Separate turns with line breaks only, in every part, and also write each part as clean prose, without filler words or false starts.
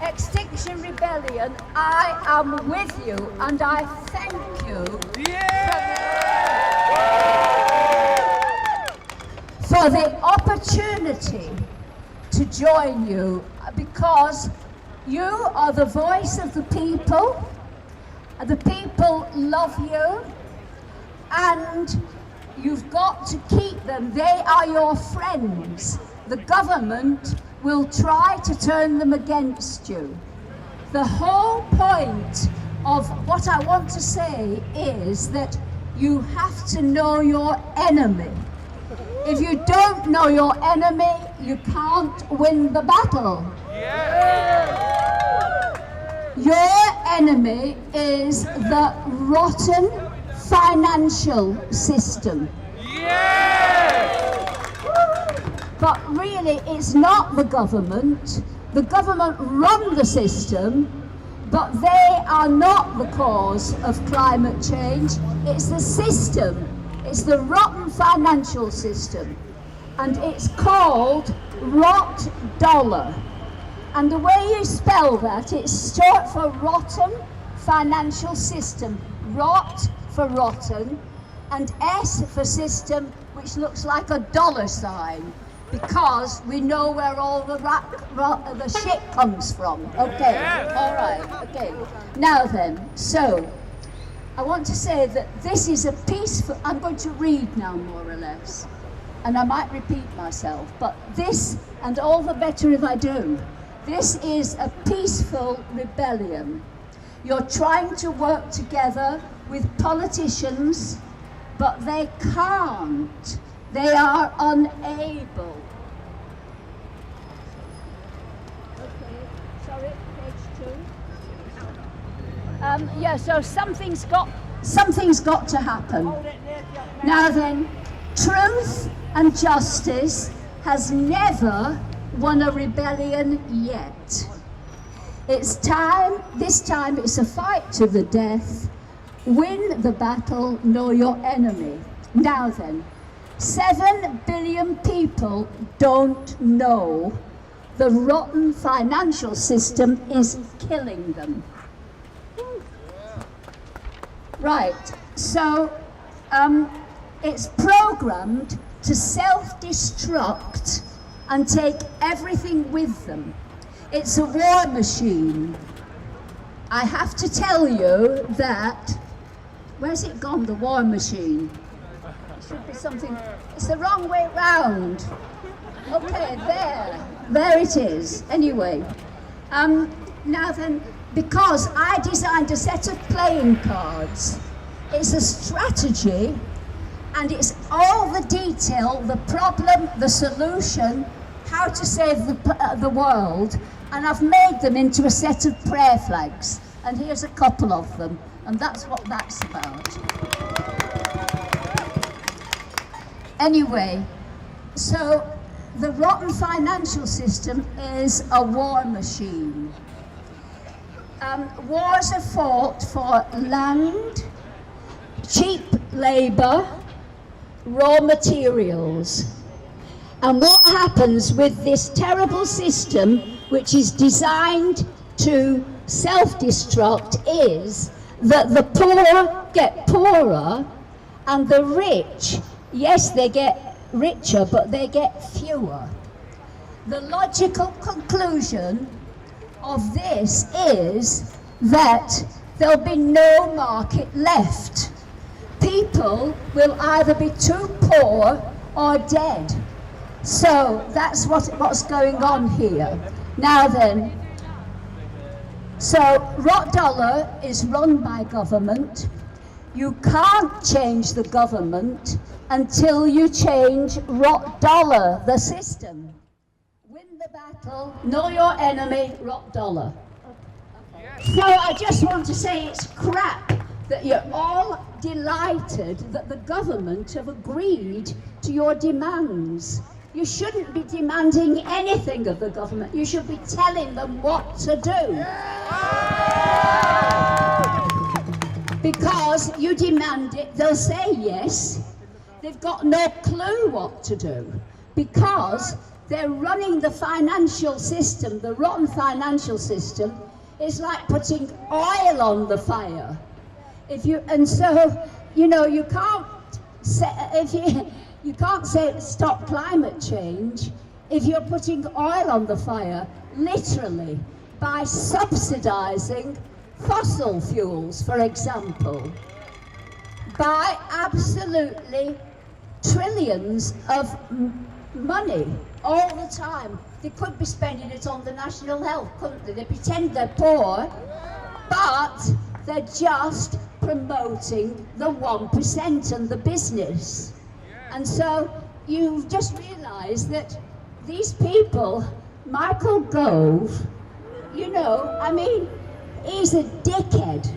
Extinction Rebellion, I am with you and I thank you for the opportunity to join you, because you are the voice of the people. The people love you and you've got to keep them. They are your friends. The government will try to turn them against you. The whole point of what I want to say is that you have to know your enemy. If you don't know your enemy, you can't win the battle. Your enemy is the rotten financial system. But really, it's not the government. The government run the system, but they are not the cause of climate change. It's the system. It's the rotten financial system. And it's called rot dollar. And the way you spell that, it's short for rotten financial system. Rot for rotten, and S for system, which looks like a dollar sign, because we know where all the shit comes from. Okay, all right, okay. Now then, so I want to say that this is a peaceful, I'm going to read now more or less, and I might repeat myself, but this, and all the better if I do, this is a peaceful rebellion. You're trying to work together with politicians, but they can't. They are unable. Okay, sorry, page 2. Yeah, so something's got to happen. Now then, truth and justice has never won a rebellion yet. It's time, this time it's a fight to the death. Win the battle, know your enemy. Now then, 7 billion people don't know the rotten financial system is killing them. Right, so it's programmed to self-destruct and take everything with them. It's a war machine. I have to tell you that, where's it gone, the war machine? It should be something, it's the wrong way round. Okay, there it is. Anyway, now then, because I designed a set of playing cards, it's a strategy, and it's all the detail, the problem, the solution, how to save the world, and I've made them into a set of prayer flags, and here's a couple of them, and that's what that's about. Anyway, so the rotten financial system is a war machine. Wars are fought for land, cheap labour, raw materials. And what happens with this terrible system, which is designed to self-destruct, is that the poor get poorer and the rich, yes, they get richer, but they get fewer. The logical conclusion of this is that there'll be no market left. People will either be too poor or dead. So that's what's going on here. Now then, so rot dollar is run by government. You can't change the government until you change rot dollar, the system. Win the battle, know your enemy, rot dollar. So I just want to say it's crap that you're all delighted that the government have agreed to your demands. You shouldn't be demanding anything of the government. You should be telling them what to do. Because you demand it, they'll say yes. They've got no clue what to do. Because they're running the financial system, the rotten financial system. It's like putting oil on the fire. And so, you know, you can't say stop climate change if you're putting oil on the fire, literally, by subsidizing fossil fuels, for example, by absolutely trillions of money all the time. They could be spending it on the national health, couldn't they? They pretend they're poor, but they're just promoting the 1% and the business. And so you've just realized that these people, Michael Gove, you know, I mean, he's a dickhead.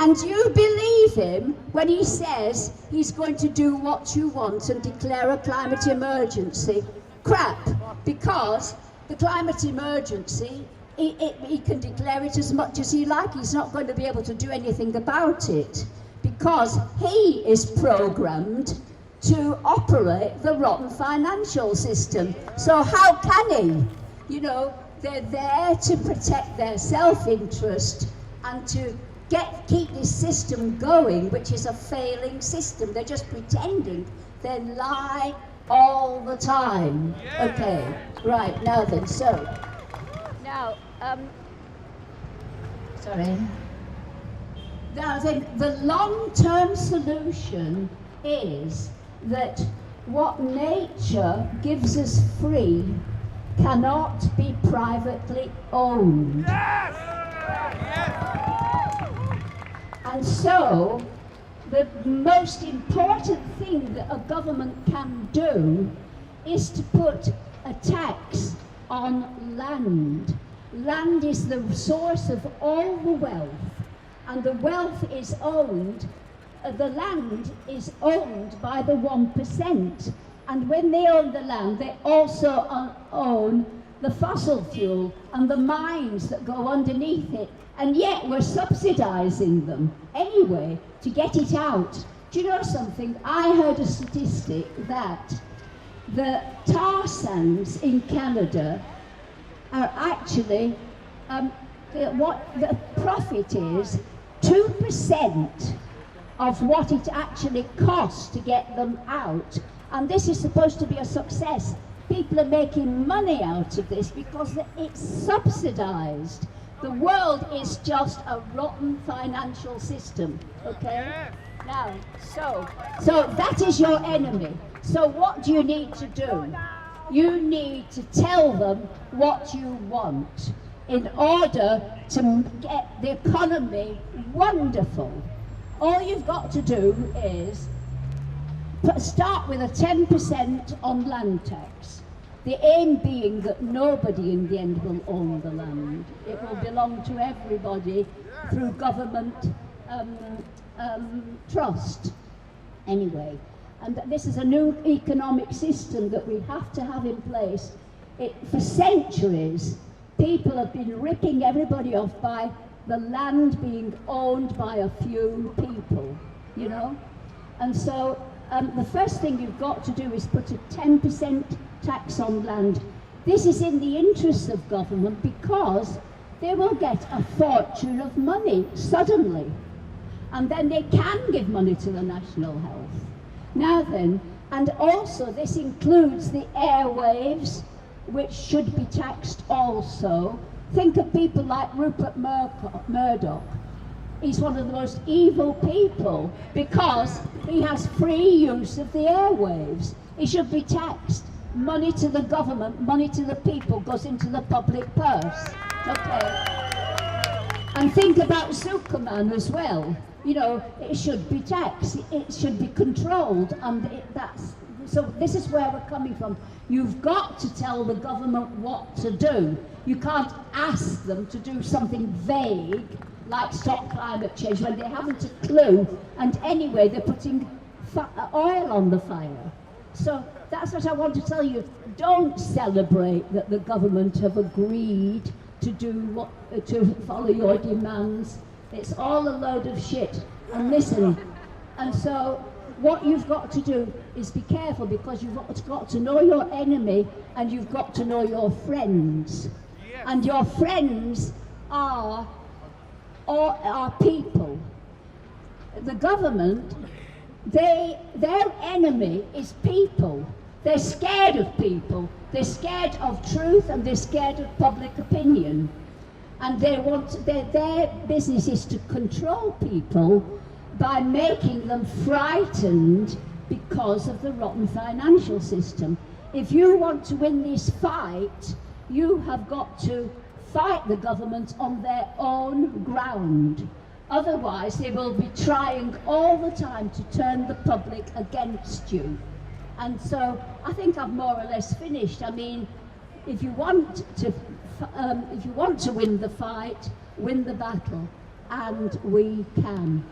And you believe him when he says he's going to do what you want and declare a climate emergency? Crap, because the climate emergency, he can declare it as much as he likes. He's not going to be able to do anything about it because he is programmed to operate the rotten financial system. So how can he? You know, they're there to protect their self-interest and to keep this system going, which is a failing system. They're just pretending. They lie all the time. Okay, right, now then, so. Now, sorry. Now then, the long-term solution is that what nature gives us free cannot be privately owned. Yes! And so, the most important thing that a government can do is to put a tax on land. Land is the source of all the wealth, and the wealth is owned, the land is owned by the 1%. And when they own the land, they also own the fossil fuel and the mines that go underneath it. And yet we're subsidizing them anyway to get it out. Do you know something? I heard a statistic that the tar sands in Canada are actually, what the profit is, 2% of what it actually costs to get them out. And this is supposed to be a success. People are making money out of this because it's subsidized. The world is just a rotten financial system, okay? Now, so that is your enemy. So what do you need to do? You need to tell them what you want in order to get the economy wonderful. All you've got to do is start with a 10% on land tax. The aim being that nobody in the end will own the land. It will belong to everybody through government trust. Anyway, and this is a new economic system that we have to have in place. For centuries, people have been ripping everybody off by the land being owned by a few people, you know? And so the first thing you've got to do is put a 10% tax on land. This is in the interests of government because they will get a fortune of money suddenly. And then they can give money to the national health. Now then, and also this includes the airwaves, which should be taxed also. Think of people like Rupert Murdoch. He's one of the most evil people because he has free use of the airwaves. He should be taxed. Money to the government, money to the people goes into the public purse. Okay. And think about Zuckerman as well. You know, it should be taxed, it should be controlled, and so this is where we're coming from. You've got to tell the government what to do. You can't ask them to do something vague, like stop climate change, when they haven't a clue, and anyway, they're putting oil on the fire. So that's what I want to tell you. Don't celebrate that the government have agreed to follow your demands. It's all a load of shit. And listen, and so what you've got to do is be careful, because you've got to know your enemy and you've got to know your friends. And your friends are people. The government, their enemy is people. They're scared of people. They're scared of truth, and they're scared of public opinion. And their business is to control people by making them frightened because of the rotten financial system. If you want to win this fight, you have got to fight the government on their own ground. Otherwise, they will be trying all the time to turn the public against you. And so I think I've more or less finished. I mean, if you want to win the fight, win the battle, and we can.